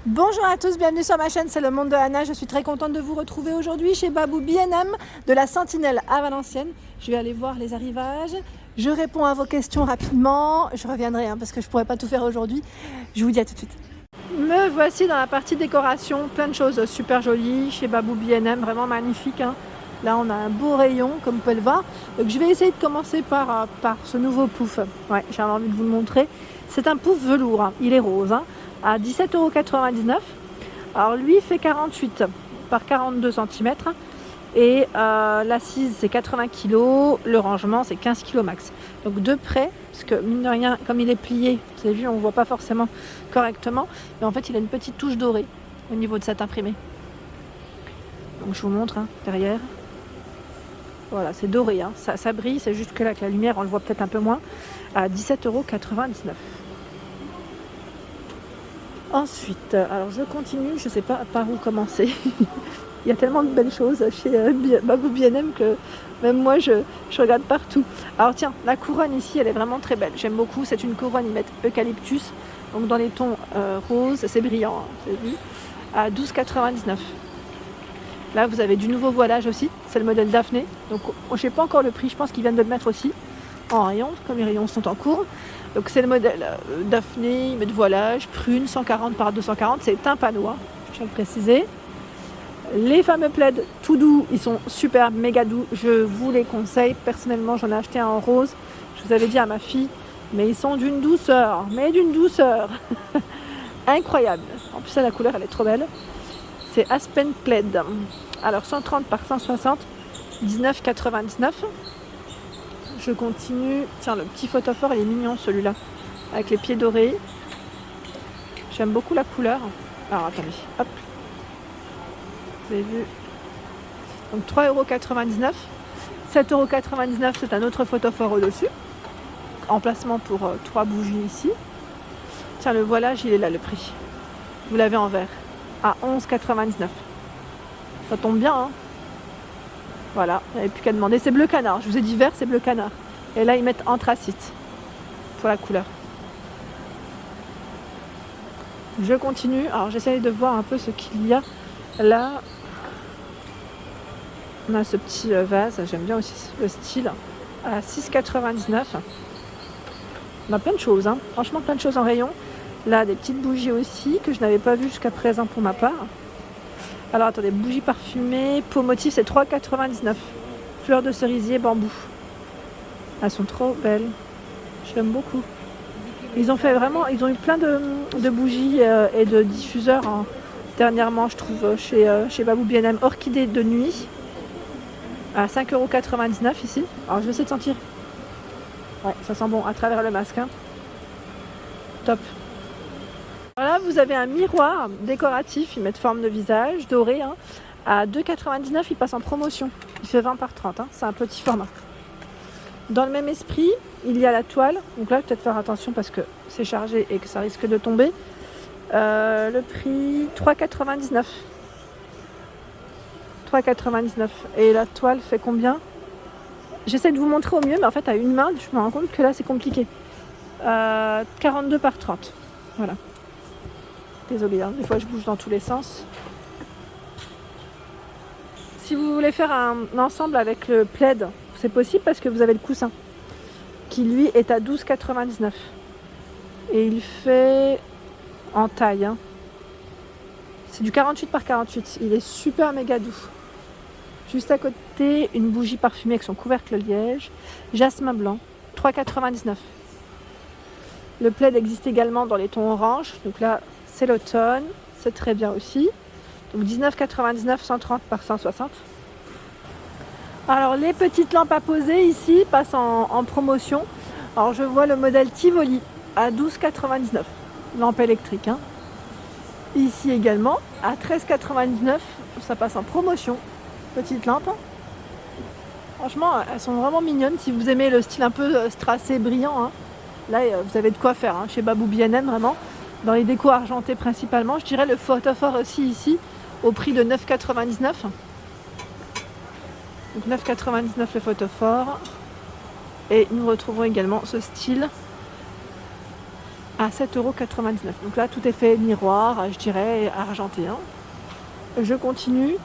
Bonjour à tous, bienvenue sur ma chaîne, c'est le monde de Anna. Je suis très contente de vous retrouver aujourd'hui chez Babou B&M de la Sentinelle à Valenciennes. Je vais aller voir les arrivages. Je réponds à vos questions rapidement. Je reviendrai parce que je ne pourrai pas tout faire aujourd'hui. Je vous dis à tout de suite. Me voici dans la partie décoration, plein de choses super jolies chez Babou B&M, vraiment magnifique. Là on a un beau rayon comme vous pouvez le voir. Donc je vais essayer de commencer par ce nouveau pouf. Ouais, j'ai envie de vous le montrer. C'est un pouf velours, il est rose. À 17,99 €. Alors lui il fait 48 par 42 cm et l'assise c'est 80 kg, le rangement c'est 15 kg max. Donc de près, parce que mine de rien, comme il est plié, vous avez vu, on ne voit pas forcément correctement, mais en fait il a une petite touche dorée au niveau de cet imprimé. Donc je vous montre derrière. Voilà, c'est doré, ça brille, c'est juste que là avec la lumière on le voit peut-être un peu moins. À 17,99 €. Ensuite, alors je continue, je ne sais pas par où commencer. Il y a tellement de belles choses chez Babou B&M que même moi je regarde partout. Alors tiens, la couronne ici elle est vraiment très belle, j'aime beaucoup. C'est une couronne, ils mettent eucalyptus, donc dans les tons roses, c'est brillant, vous avez vu, à 12,99 €. Là vous avez du nouveau voilage aussi, c'est le modèle Daphné. Donc je ne sais pas encore le prix, je pense qu'ils viennent de le mettre aussi en rayon, comme les rayons sont en cours. Donc c'est le modèle Daphné, ils mettent voilage, prune, 140 par 240, c'est un panneau, je tiens à le préciser. Les fameux plaids tout doux, ils sont super méga doux, je vous les conseille. Personnellement j'en ai acheté un en rose, je vous avais dit à ma fille, mais ils sont d'une douceur, incroyable. En plus la couleur elle est trop belle. C'est Aspen Plaid. Alors 130 par 160, 19,99 €. Je continue. Tiens, le petit photophore, il est mignon celui-là, avec les pieds dorés. J'aime beaucoup la couleur. Alors attendez, hop. Vous avez vu. Donc 3,99 €. 7,99 €, c'est un autre photophore au-dessus. Emplacement pour 3 bougies ici. Tiens, le voilage, il est là, le prix. Vous l'avez en vert. À 11,99 €. Ça tombe bien, Voilà, il n'y avait plus qu'à demander. C'est bleu canard. Je vous ai dit vert, c'est bleu canard. Et là, ils mettent anthracite pour la couleur. Je continue. Alors, j'essaie de voir un peu ce qu'il y a. Là, on a ce petit vase. J'aime bien aussi le style. À 6,99 €. On a plein de choses. Franchement, plein de choses en rayon. Là, des petites bougies aussi que je n'avais pas vues jusqu'à présent pour ma part. Alors attendez, bougies parfumées, peau motif, c'est 3,99 €. Fleurs de cerisier, bambou. Elles sont trop belles. J'aime beaucoup. Ils ont eu plein de bougies et de diffuseurs dernièrement, je trouve, chez Babou B&M. Orchidée de nuit à 5,99 € ici. Alors je vais essayer de sentir. Ouais, ça sent bon à travers le masque. Top. Alors là, vous avez un miroir décoratif, ils mettent forme de visage, doré, à 2,99 €, il passe en promotion. Il fait 20 par 30, c'est un petit format. Dans le même esprit, il y a la toile. Donc là, peut-être faire attention parce que c'est chargé et que ça risque de tomber. Le prix, 3,99 €. 3,99 €. Et la toile fait combien? J'essaie de vous montrer au mieux, mais en fait, à une main, je me rends compte que là, c'est compliqué. 42 par 30. Voilà. Désolée, des fois je bouge dans tous les sens. Si vous voulez faire un ensemble avec le plaid, c'est possible parce que vous avez le coussin qui lui est à 12,99 €. Et il fait en taille. C'est du 48 par 48. Il est super méga doux. Juste à côté, une bougie parfumée avec son couvercle liège. Jasmin blanc, 3,99 €. Le plaid existe également dans les tons orange. Donc là, c'est l'automne, c'est très bien aussi. Donc 19,99 €, 130 par 160. Alors les petites lampes à poser ici passent en promotion. Alors je vois le modèle Tivoli à 12,99 €, lampe électrique. Ici également à 13,99 €, ça passe en promotion. Petite lampe. Franchement, elles sont vraiment mignonnes. Si vous aimez le style un peu strassé, brillant, là vous avez de quoi faire chez Babou B&M vraiment. Dans les décos argentés principalement, je dirais le photophore aussi ici, au prix de 9,99 €. Donc 9,99 € le photophore. Et nous retrouvons également ce style à 7,99 €. Donc là, tout est fait miroir, je dirais argenté. Je continue.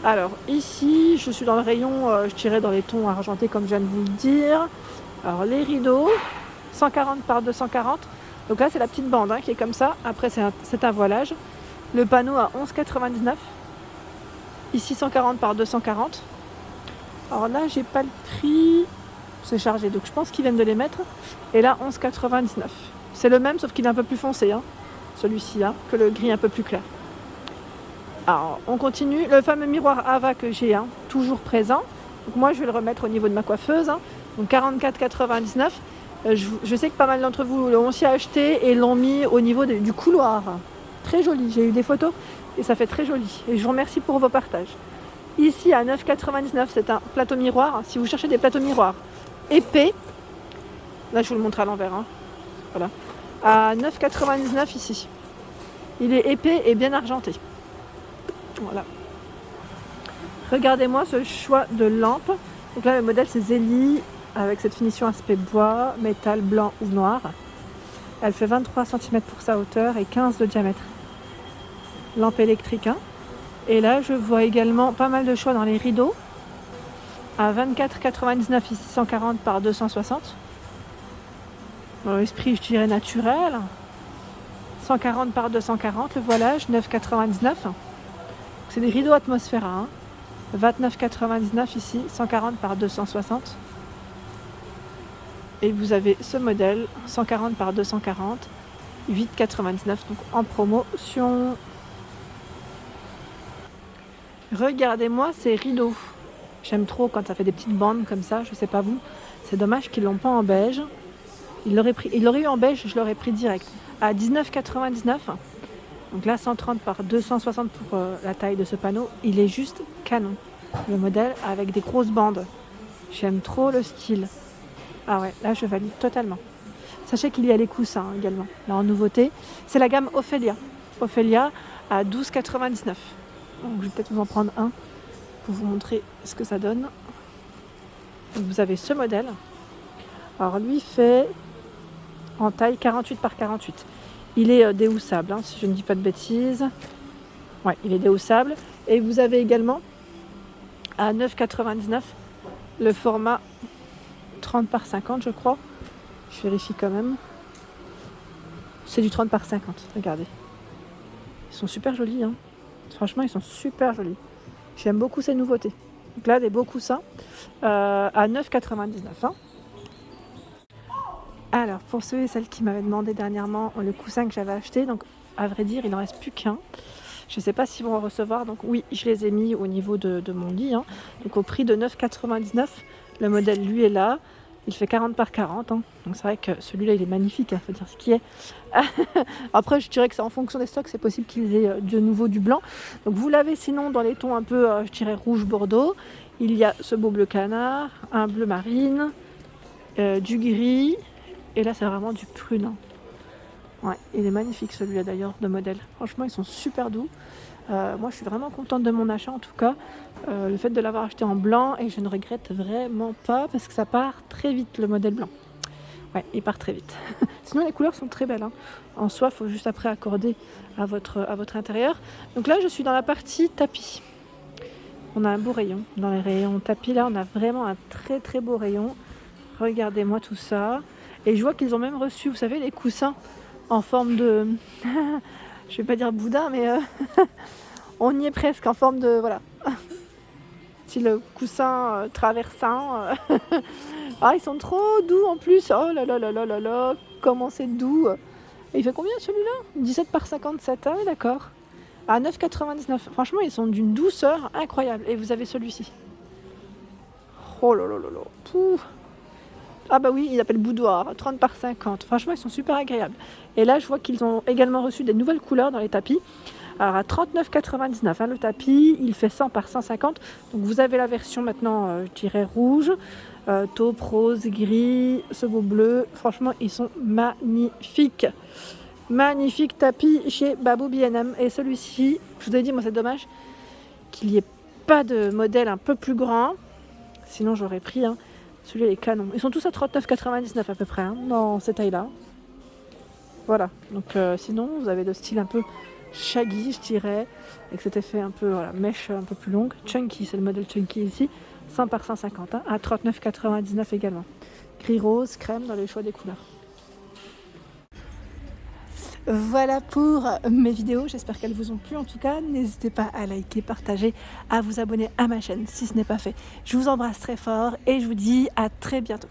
Alors ici, je suis dans le rayon, je dirais dans les tons argentés comme je viens de vous le dire. Alors les rideaux, 140 par 240. Donc là, c'est la petite bande qui est comme ça. Après, c'est un voilage. Le panneau à 11,99 €. Ici, 140 par 240. Alors là, j'ai pas le prix. C'est chargé, donc je pense qu'ils viennent de les mettre. Et là, 11,99 €. C'est le même, sauf qu'il est un peu plus foncé, celui-ci, que le gris un peu plus clair. Alors, on continue. Le fameux miroir Ava que j'ai, toujours présent. Donc moi, je vais le remettre au niveau de ma coiffeuse. Donc 44,99 €. Je sais que pas mal d'entre vous l'ont aussi acheté et l'ont mis au niveau du couloir. Très joli. J'ai eu des photos et ça fait très joli. Et je vous remercie pour vos partages. Ici, à 9,99 €, c'est un plateau miroir. Si vous cherchez des plateaux miroirs épais, là, je vous le montre à l'envers. Voilà. À 9,99 € ici. Il est épais et bien argenté. Voilà. Regardez-moi ce choix de lampe. Donc là, le modèle, c'est Zélie avec cette finition aspect bois, métal, blanc ou noir. Elle fait 23 cm pour sa hauteur et 15 de diamètre. Lampe électrique. Et là, je vois également pas mal de choix dans les rideaux. À 24,99 € ici, 140 par 260. Dans l'esprit, je dirais naturel. 140 par 240, le voilage, 9,99 €. C'est des rideaux Atmosphera. 29,99 € ici, 140 par 260. Et vous avez ce modèle, 140 par 240, 8,99 €, donc en promotion. Regardez-moi ces rideaux. J'aime trop quand ça fait des petites bandes comme ça, je sais pas vous. C'est dommage qu'ils l'ont pas en beige. Il l'aurait eu en beige, je l'aurais pris direct. À 19,99 €. Donc là, 130 par 260 pour la taille de ce panneau. Il est juste canon. Le modèle avec des grosses bandes. J'aime trop le style. Ah ouais, là je valide totalement. Sachez qu'il y a les coussins également. Là en nouveauté, c'est la gamme Ophelia. Ophelia à 12,99 €. Donc je vais peut-être vous en prendre un pour vous montrer ce que ça donne. Donc, vous avez ce modèle. Alors lui fait en taille 48 par 48. Il est déhoussable, si je ne dis pas de bêtises. Ouais, il est déhoussable. Et vous avez également à 9,99 € le format 30 par 50, je crois. Je vérifie quand même. C'est du 30 par 50, regardez. Ils sont super jolis. Franchement, ils sont super jolis. J'aime beaucoup ces nouveautés. Donc là, des beaux coussins à 9,99 €. Alors, pour ceux et celles qui m'avaient demandé dernièrement le coussin que j'avais acheté, donc à vrai dire, il n'en reste plus qu'un. Je ne sais pas s'ils vont en recevoir, donc oui, je les ai mis au niveau de mon lit. Donc au prix de 9,99 €. Le modèle, lui, est là. Il fait 40 par 40. Donc c'est vrai que celui-là, il est magnifique, faut dire ce qui est. Après, je dirais que c'est en fonction des stocks, c'est possible qu'ils aient de nouveau du blanc. Donc vous l'avez sinon dans les tons un peu, je dirais, rouge-bordeaux. Il y a ce beau bleu canard, un bleu marine, du gris. Et là, c'est vraiment du prune. Ouais, il est magnifique celui-là d'ailleurs, de modèle. Franchement, ils sont super doux. Moi, je suis vraiment contente de mon achat en tout cas. Le fait de l'avoir acheté en blanc et je ne regrette vraiment pas parce que ça part très vite le modèle blanc. Ouais, il part très vite. Sinon, les couleurs sont très belles. En soi, il faut juste après accorder à votre intérieur. Donc là, je suis dans la partie tapis. On a un beau rayon. Dans les rayons tapis, là, on a vraiment un très très beau rayon. Regardez-moi tout ça. Et je vois qu'ils ont même reçu, vous savez, les coussins en forme de... je vais pas dire Bouddha, mais on y est presque, en forme de... Voilà. Style coussin traversin. Ah, ils sont trop doux en plus. Oh là là là là là là. Comment c'est doux. Et il fait combien celui-là? 17 par 57. Ah oui, d'accord. À 9,99 €. Franchement, ils sont d'une douceur incroyable. Et vous avez celui-ci. Oh là là là là. Pouf. Ah bah oui, ils appellent boudoir, 30 par 50. Franchement, ils sont super agréables. Et là, je vois qu'ils ont également reçu des nouvelles couleurs dans les tapis. Alors à 39,99 € le tapis, il fait 100 par 150. Donc vous avez la version maintenant, je dirais rouge, taupe, rose, gris, ce beau bleu. Franchement, ils sont magnifiques. Magnifique tapis chez Babou B&M. Et celui-ci, je vous ai dit, moi c'est dommage qu'il n'y ait pas de modèle un peu plus grand. Sinon j'aurais pris... Celui-là, il est canon. Ils sont tous à 39,99 € à peu près, dans cette taille-là. Voilà, donc sinon vous avez le style un peu shaggy, je dirais, avec cet effet un peu mèche un peu plus longue. Chunky, c'est le modèle Chunky ici, 100 par 150, hein, à 39,99 également. Gris rose, crème dans les choix des couleurs. Voilà pour mes vidéos, j'espère qu'elles vous ont plu en tout cas. N'hésitez pas à liker, partager, à vous abonner à ma chaîne si ce n'est pas fait. Je vous embrasse très fort et je vous dis à très bientôt.